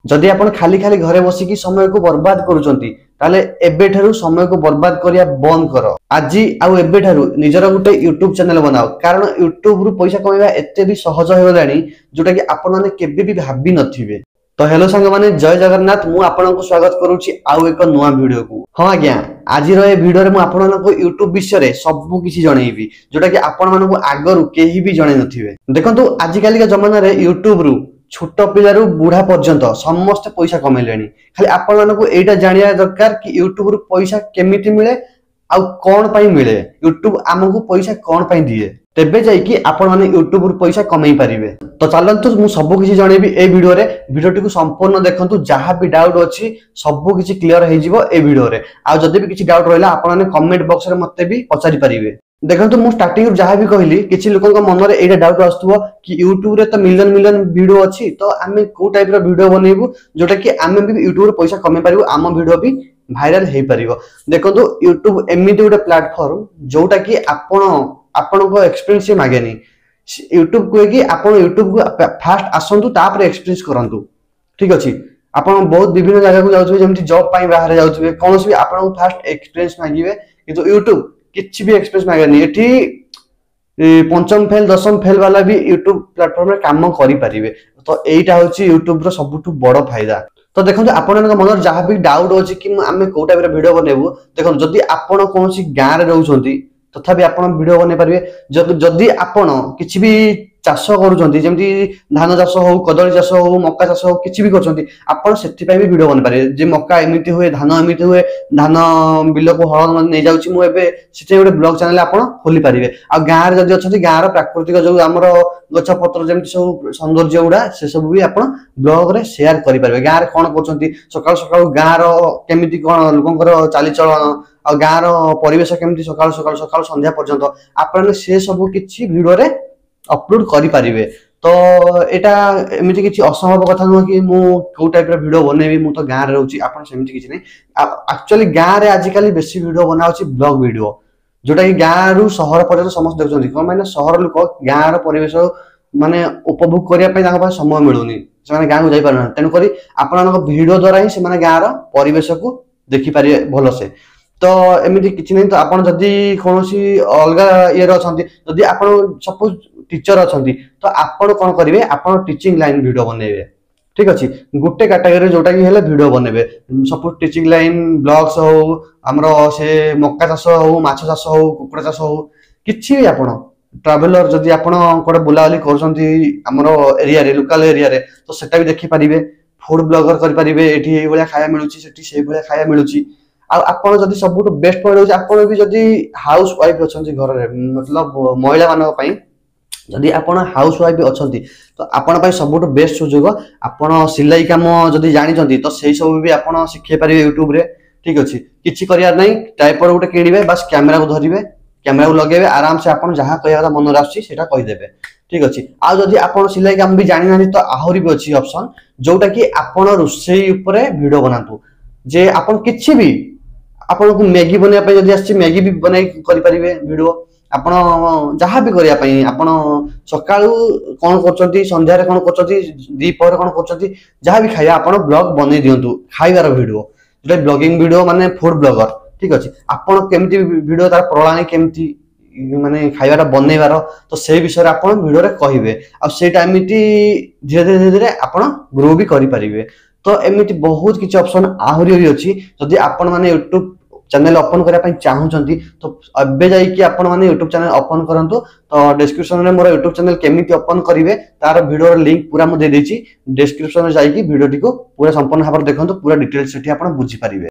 जदि आपण खाली खाली घरे बसिकी समय को बर्बाद करूचंती ताले एबेठारु समय को बर्बाद करिया बंद करो। आज आउ एबेठारु निजर गुटे यूट्यूब चैनल बनाओ, कारण यूट्यूब रु पैसा कमाइबा एते भी सहज होगलानी जोटा कि आपण माने केबे भी भाबी नथिबे। तो हेलो सांग माने, जय जगन्नाथ। मु आपनको स्वागत करूची आउ एक नुआ वीडियो को। हां आज्ञा, आज रो ए वीडियो रे मु आपनको यूट्यूब विषय रे सब किछि जणैबी जोटा कि आपण मानको आगरु केही भी जणै नथिबे। देखंतु आज काली के जमाना रे यूट्यूब रु छोट पिलारू बुढ़ा पर्यंत समस्त पैसा कमेले। खाली आपण मानकु एटा जानिया दरकार कि यूट्यूब रु पैसा केमिति मिले आ कोन पई मिले, यूट्यूब हमकु पैसा कोन पई दिए, तेबे जाई कि आपण माने यूट्यूब रु पैसा कमाई परिबे। तो चलंतु मु सब किछि जणेबी ए वीडियो रे। वीडियोटी को संपूर्ण देखंतु, जहां भी डाउट अछि सब किछि क्लियर हे जिवो ए वीडियो रे। आ जदि भी किछि डाउट रहला आपण माने कमेंट बॉक्स रे मते भी पचारि परिबे। देखंतु मु स्टार्टिंग रु जहां भी कहली किछि लोकन मन रे एटा डाउट आस्तुबो कि यूट्यूब रे त मिलियन मिलियन वीडियो अछि, तो आमे को टाइप रो वीडियो बनेबु जोटा कि आमे भी यूट्यूब रे पैसा कमे पारिबु, आम वीडियो भी वायरल हे परिबो। देखंतु यूट्यूब एमिति उडे प्लेटफॉर्म जोटा कि आपण को एक्सपीरियंस मागेनी। यूट्यूब को कि आपण यूट्यूब को फास्ट आसंतु तापर एक्सपीरियंस करंतु, ठीक अछि। आपण बहुत विभिन्न जगह को जाउछबे, जेमति जॉब पाई बाहर जाउछबे, कोनोसी भी आपण को फास्ट एक्सपीरियंस मागिबे, किंतु यूट्यूब किछि भी एक्सपीरियंस मागेनी। एठी पंचम फेल दशम फेल वाला भी यूट्यूब प्लेटफॉर्म रे काम करि परिबे। तो एटा होछि यूट्यूब रो सबुठु बड़ फायदा। तो देखंतु आपनक मनर जहां भी डाउट होछि कि आमे को टाइप रे वीडियो बनेबु, देखंतु जदि आपण कोनोसी गां रे रहउछंती तथापि आपण वीडियो बने परिबे। जदि आपण किछि भी चाष करूछंती, जेमति धान चाष हो, कदली चाष हो, मक्का चाष हो, किछि भी करछंती, आपण सेति पय भी वीडियो बने परिबे। जे मक्का एमिति हुए, धान एमिति हुए, धान बिल को हळ नै जाउछि, मु एबे सेति गोटे ब्लॉग चैनल आपण खोली परिबे। आ गां रे जदि अछंती, गां रो प्राकृतिक जो हमरो गछ पत्र जेमति सब सौंदर्य उडा से सब भी आपण ब्लॉग रे शेयर करि परिबे। गां रे कोन करछंती, सकाळ सकाळ गां रो केमिति कोन लोकंकर चाली चलन आ गां रो परिवेश केमिति सकाळ सकाळ सकाळ संध्या पर्यंत आपण से सब किछि वीडियो रे अपलोड करि परिबे। तो एटा एमिति किछि असंभव कथा न कि मु को टाइप रे वीडियो बनेबी, मु तो गां रे रहउची, आपण सेमिति किछि नै। एक्चुअली गां रे आज काली बेसी वीडियो बनाउची ब्लॉग वीडियो, जोटा कि गां रु शहर पर्यंत समस्त देखुछंती। कोन माने शहर लोक गां रो परिवेश माने उपभोग करिया पय ताका पास समय मिलुनी, से माने गां को जाई पारना। तेनु करी आपनक वीडियो द्वारा ही से माने गां रो परिवेश को देखि पारिबे भलो से। तो एमिति किछि नै। तो आपण जदि कोनोसी अलगा ये रो छंती, जदि आपण सपोज टीचर अछंती, तो आपण कोन करिवे, आपण टीचिंग लाइन वीडियो बनेबे, ठीक अछि। गुटे कैटेगरी जोटा कि हेले वीडियो बनेबे, सपोज टीचिंग लाइन ब्लॉग्स हो, हमरो से मक्का चाष हो, माछ चाष हो, कुकुड़ा चाष हो, किछि भी आपण ट्रैवलर जदि आपण कोडे बुलावली करछंती हमरो एरिया रे, लोकल एरिया रे, तो सेटा भी देखि परिबे। फूड ब्लॉगर करि परिबे, एठी ए भलिया खाया मिलुची, सेठी से भलिया खाया मिलुची। आ आपण जदि सबुठ बेस्ट पॉइंट होची, आपण भी जदि हाउस वाइफ अछंती घर रे, मतलब महिला मानक पई जदि आपण हाउस वाइफ अछंती, तो आपण पई सबुठ बेस्ट सुजोग। आपण सिलाई काम जदि जानि छंती, तो सेही सब भी आपण सिखे परिबे यूट्यूब रे, ठीक अछि। किछि करियार नै, टाइपड गुटे किनिबे, बस कैमरा को धरिबे, कैमरा को लगेबे, आराम से आपण जहां कहया कथा मन रासची सेटा कहि देबे, ठीक अछि। आ जदि आपण सिलाई काम भी जानि नाहि, तो आहुरी भी अछि ऑप्शन जोटा कि आपण रुसई ऊपर वीडियो बनातु। जे आपण किछि भी आपण को मैगी बनिया पय जदि आछि, मैगी भी बनाई करि परिबे वीडियो। आपण जहां भी करिया पय, आपण सकाळू कोन करचंती, संध्या रे कोन करचंती, दीपहर कोन करचंती, जहां भी खाया आपण ब्लॉग बनै दियंतु, खाइबार वीडियो, जे ब्लॉगिंग वीडियो माने फूड ब्लॉगर, ठीक अछि। आपण केमति वीडियो तार प्रणाली केमति माने खाइबाटा बनैबार, तो से विषय रे आपण वीडियो रे कहिबे। आ सेटा एमिति धीरे धीरे आपण ग्रो भी करि परिबे। तो एमिति बहुत किछि ऑप्शन आहुरी अछि। जदि आपण माने यूट्यूब चैनल ओपन करिया पय चाहूचंती, तो अबे जाई कि आपण माने यूट्यूब चैनल ओपन करंतु। तो डिस्क्रिप्शन रे मोर यूट्यूब चैनल केमिति ओपन करिवे तार वीडियो लिंक पूरा मु दे देछि। डिस्क्रिप्शन रे जाई कि वीडियोटी को पूरा संपूर्ण भाବରେ देखंतु, पूरा डिटेल्स सेठी आपण बुझी परिबे।